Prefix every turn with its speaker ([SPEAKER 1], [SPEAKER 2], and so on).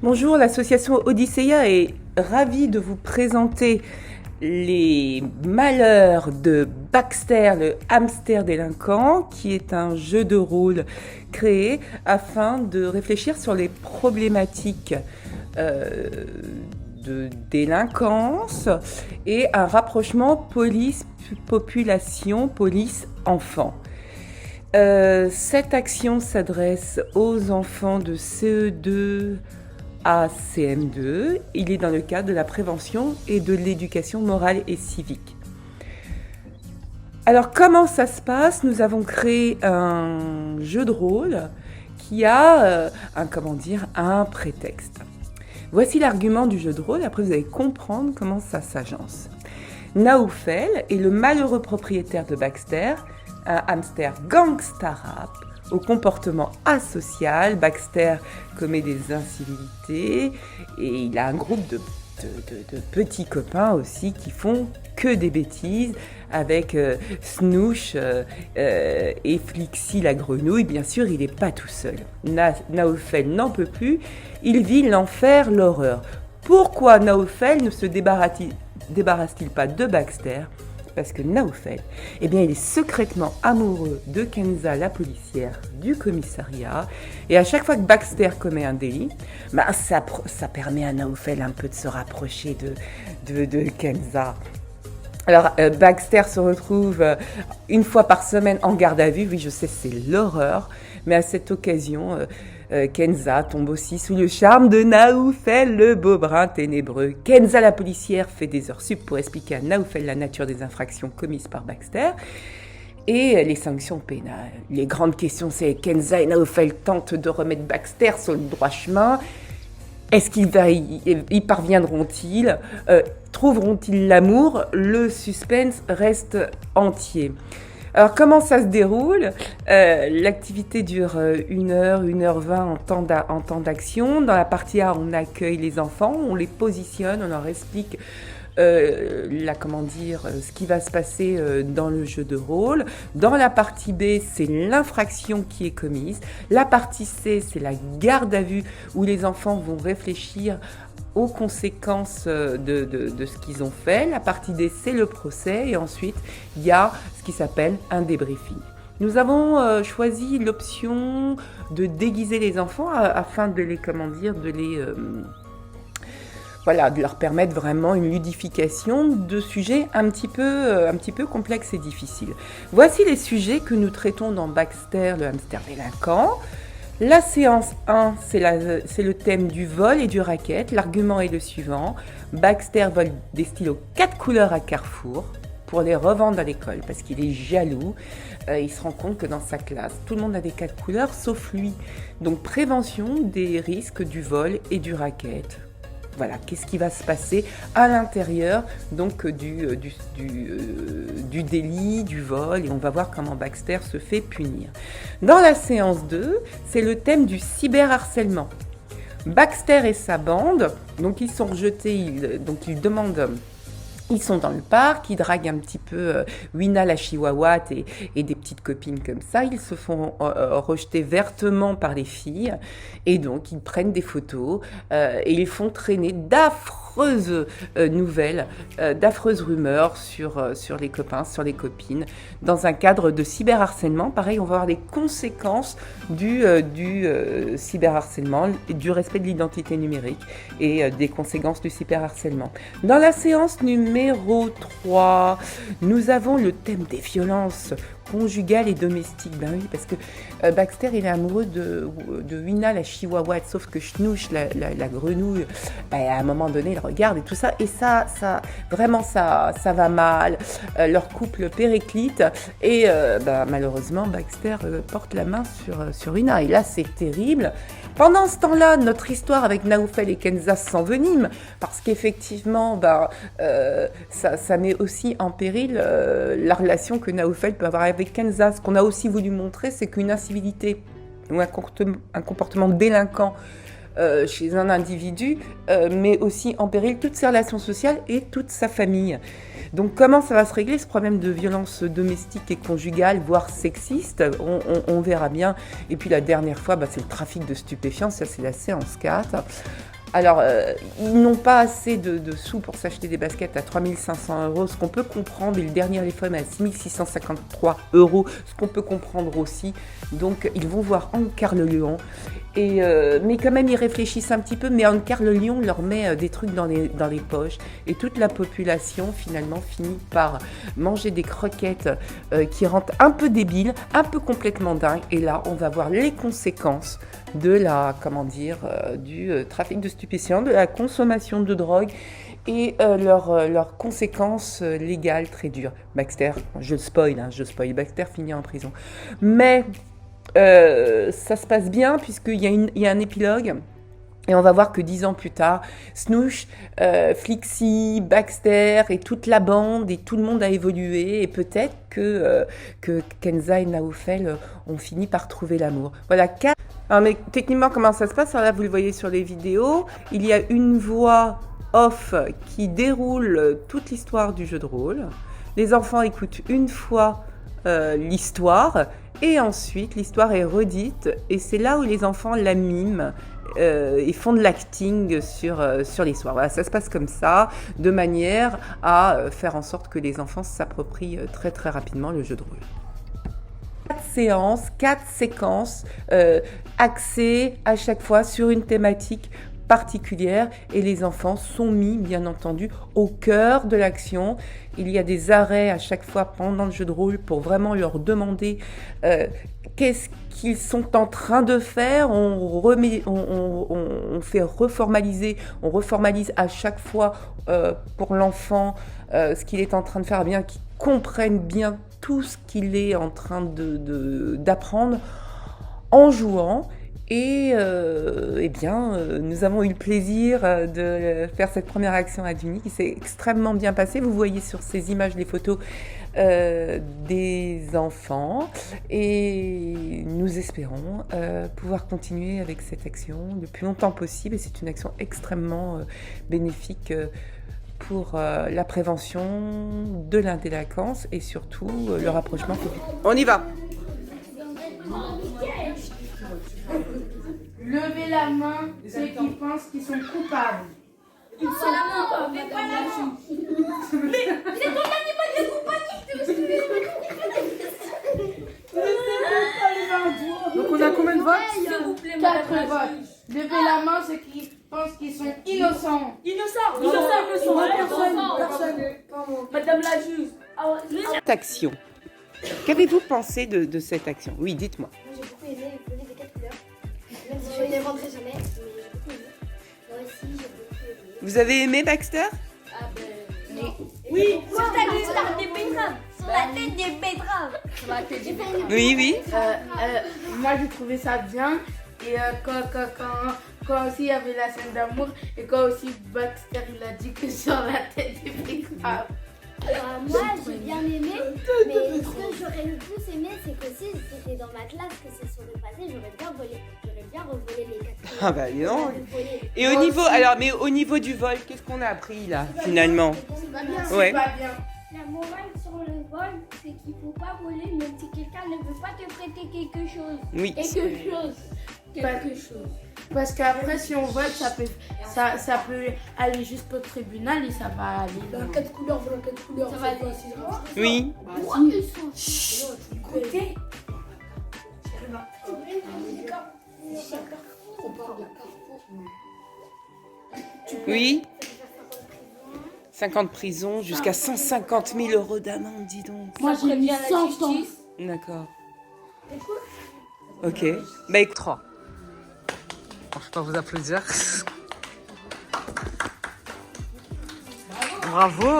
[SPEAKER 1] Bonjour, l'association Odysseia est ravie de vous présenter les malheurs de Baxter, le hamster délinquant, qui est un jeu de rôle créé afin de réfléchir sur les problématiques de délinquance et un rapprochement police-population, police-enfant. Cette action s'adresse aux enfants de CE2 à CM2. Il est dans le cadre de la prévention et de l'éducation morale et civique. Alors, comment ça se passe ? Nous avons créé un jeu de rôle qui a un prétexte. Voici l'argument du jeu de rôle, après vous allez comprendre comment ça s'agence. Naoufel est le malheureux propriétaire de Baxter, un hamster gangsta-rap au comportement asocial. Baxter commet des incivilités et il a un groupe de petits copains aussi qui font que des bêtises avec Snooch et Flixi la grenouille. Bien sûr, il n'est pas tout seul. Naoufel n'en peut plus. Il vit l'enfer, l'horreur. Pourquoi Naoufel ne se débarrasse-t-il pas de Baxter ? Parce que Naoufel, il est secrètement amoureux de Kenza, la policière du commissariat. Et à chaque fois que Baxter commet un délit, ça permet à Naoufel un peu de se rapprocher de Kenza. Alors, Baxter se retrouve une fois par semaine en garde à vue. Oui, je sais, c'est l'horreur. Mais à cette occasion, Kenza tombe aussi sous le charme de Naoufel, le beau brun ténébreux. Kenza, la policière, fait des heures sup pour expliquer à Naoufel la nature des infractions commises par Baxter et les sanctions pénales. Les grandes questions, c'est Kenza et Naoufel tentent de remettre Baxter sur le droit chemin. Est-ce qu'ils y parviendront-ils ? Trouveront-ils l'amour ? Le suspense reste entier. Alors, comment ça se déroule ? L'activité dure 1h20 en temps d'action. Dans la partie A, on accueille les enfants, on les positionne, on leur explique ce qui va se passer dans le jeu de rôle. Dans la partie B, c'est l'infraction qui est commise. La partie C, c'est la garde à vue où les enfants vont réfléchir aux conséquences de ce qu'ils ont fait. La partie D, c'est le procès. Et ensuite, il y a ce qui s'appelle un débriefing. Nous avons choisi l'option de déguiser les enfants afin de leur permettre vraiment une ludification de sujets un petit peu complexes et difficiles. Voici les sujets que nous traitons dans Baxter, le hamster délinquant. La séance 1, c'est le thème du vol et du racket. L'argument est le suivant. Baxter vole des stylos 4 couleurs à Carrefour pour les revendre à l'école parce qu'il est jaloux. Il se rend compte que dans sa classe, tout le monde a des 4 couleurs sauf lui. Donc prévention des risques du vol et du racket. Voilà, qu'est-ce qui va se passer à l'intérieur donc du délit, du vol, et on va voir comment Baxter se fait punir. Dans la séance 2, c'est le thème du cyberharcèlement. Baxter et sa bande, donc ils sont rejetés, ils sont dans le parc, ils draguent un petit peu Wina la chihuahua et des petites copines comme ça. Ils se font rejeter vertement par les filles et donc ils prennent des photos et ils font traîner d'affreuses nouvelles, d'affreuses rumeurs sur les copains, sur les copines, dans un cadre de cyberharcèlement. Pareil, on va voir les conséquences du cyberharcèlement, du respect de l'identité numérique et des conséquences du cyberharcèlement. Dans la séance numéro 3, nous avons le thème des violences conjugales et domestiques. Ben oui, parce que Baxter, il est amoureux de Wina, la chihuahua, sauf que Snooch, la grenouille, à un moment donné, il regarde et tout ça. Et ça va mal. Leur couple périclite. Et malheureusement, Baxter porte la main sur Wina. Et là, c'est terrible. Pendant ce temps-là, notre histoire avec Naoufel et Kenza s'envenime, parce qu'effectivement, ça met aussi en péril la relation que Naoufel peut avoir avec Kenza. Ce qu'on a aussi voulu montrer, c'est qu'une incivilité ou un comportement délinquant chez un individu met aussi en péril toutes ses relations sociales et toute sa famille. Donc comment ça va se régler ce problème de violence domestique et conjugale, voire sexiste, on verra bien. Et puis la dernière fois, c'est le trafic de stupéfiants, ça c'est la séance 4. Alors, ils n'ont pas assez de sous pour s'acheter des baskets à 3 500 €, ce qu'on peut comprendre, et le dernier iPhone à 6 653 €, ce qu'on peut comprendre aussi. Donc, ils vont voir Ancar le Lion. Mais quand même, ils réfléchissent un petit peu, mais Ancar le Lion leur met des trucs dans les poches. Et toute la population, finalement, finit par manger des croquettes qui rendent un peu débiles, un peu complètement dingues. Et là, on va voir les conséquences de la, du trafic de stupéfiants, de la consommation de drogue et leurs conséquences légales très dures. Baxter, je spoil, Baxter finit en prison. Mais ça se passe bien puisqu'il y a un épilogue. Et on va voir que 10 ans plus tard, Snooch, Flixie, Baxter et toute la bande et tout le monde a évolué. Et peut-être que Kenza et Naoufel ont fini par trouver l'amour. Voilà. Alors, mais techniquement, comment ça se passe? Alors là, vous le voyez sur les vidéos. Il y a une voix off qui déroule toute l'histoire du jeu de rôle. Les enfants écoutent une fois l'histoire. Et ensuite, l'histoire est redite. Et c'est là où les enfants la miment. Et font de l'acting sur l'histoire. Voilà, ça se passe comme ça, de manière à faire en sorte que les enfants s'approprient très très rapidement le jeu de rôle. 4 séances, 4 séquences axées à chaque fois sur une thématique particulière et les enfants sont mis, bien entendu, au cœur de l'action. Il y a des arrêts à chaque fois pendant le jeu de rôle pour vraiment leur demander qu'est-ce qu'ils sont en train de faire. On fait reformaliser, on reformalise à chaque fois pour l'enfant ce qu'il est en train de faire, bien qu'il comprenne bien tout ce qu'il est en train d'apprendre en jouant. Et nous avons eu le plaisir de faire cette première action à Duny qui s'est extrêmement bien passée. Vous voyez sur ces images les photos des enfants et nous espérons pouvoir continuer avec cette action le plus longtemps possible. Et c'est une action extrêmement bénéfique pour la prévention de la délinquance et surtout le rapprochement Covid. On y va!
[SPEAKER 2] Levez la main ceux qui pensent qu'ils sont coupables.
[SPEAKER 3] Ils sont coupables, mais pas la main. Mais c'est ton animal de compagnie.
[SPEAKER 2] Donc on a combien de votes?
[SPEAKER 3] S'il vous plaît,
[SPEAKER 2] 4 votes. Levez la main ceux qui pensent qu'ils sont innocents.
[SPEAKER 3] Personne. Madame la juge.
[SPEAKER 1] Cette action. Qu'avez-vous pensé de cette action? Oui, dites-moi.
[SPEAKER 4] Moi j'ai beaucoup aimé voler des 4 couleurs. Même si je ne vendrai jamais, mais j'ai beaucoup aimé. Moi aussi j'ai beaucoup aimé.
[SPEAKER 1] Vous avez aimé Baxter?
[SPEAKER 3] Ah ben... Oui, sur la tête des betteraves.
[SPEAKER 1] Oui.
[SPEAKER 2] Moi j'ai trouvé ça bien. Et quand aussi il y avait la scène d'amour et quand aussi Baxter il a dit que sur la tête des betteraves.
[SPEAKER 4] Moi j'ai bien aimé, mais ce que j'aurais le plus aimé, c'est que si c'était dans ma classe que ça serait passé, j'aurais bien volé. J'aurais bien revolé les 4 couleurs.
[SPEAKER 1] Ah bah non. Et
[SPEAKER 4] Volé.
[SPEAKER 1] au niveau du vol, qu'est-ce qu'on a appris là finalement?
[SPEAKER 2] C'est pas bien.
[SPEAKER 1] Ouais.
[SPEAKER 2] C'est pas bien.
[SPEAKER 5] La morale sur le vol, c'est qu'il ne faut pas voler même si quelqu'un ne veut pas te prêter quelque chose.
[SPEAKER 1] Oui.
[SPEAKER 5] Quelque chose.
[SPEAKER 2] Parce qu'après, si on vole, ça peut aller jusqu'au tribunal et ça va aller.
[SPEAKER 5] Dans 4 couleurs, ça va aller.
[SPEAKER 1] Oui.
[SPEAKER 5] Écoutez.
[SPEAKER 1] Oui. 50 prisons, jusqu'à 150 000 € d'amende, dis donc.
[SPEAKER 2] Moi, j'ai mis 100 ans.
[SPEAKER 1] D'accord. Ok. Bah, 3. Je peux pas vous applaudir. Bravo.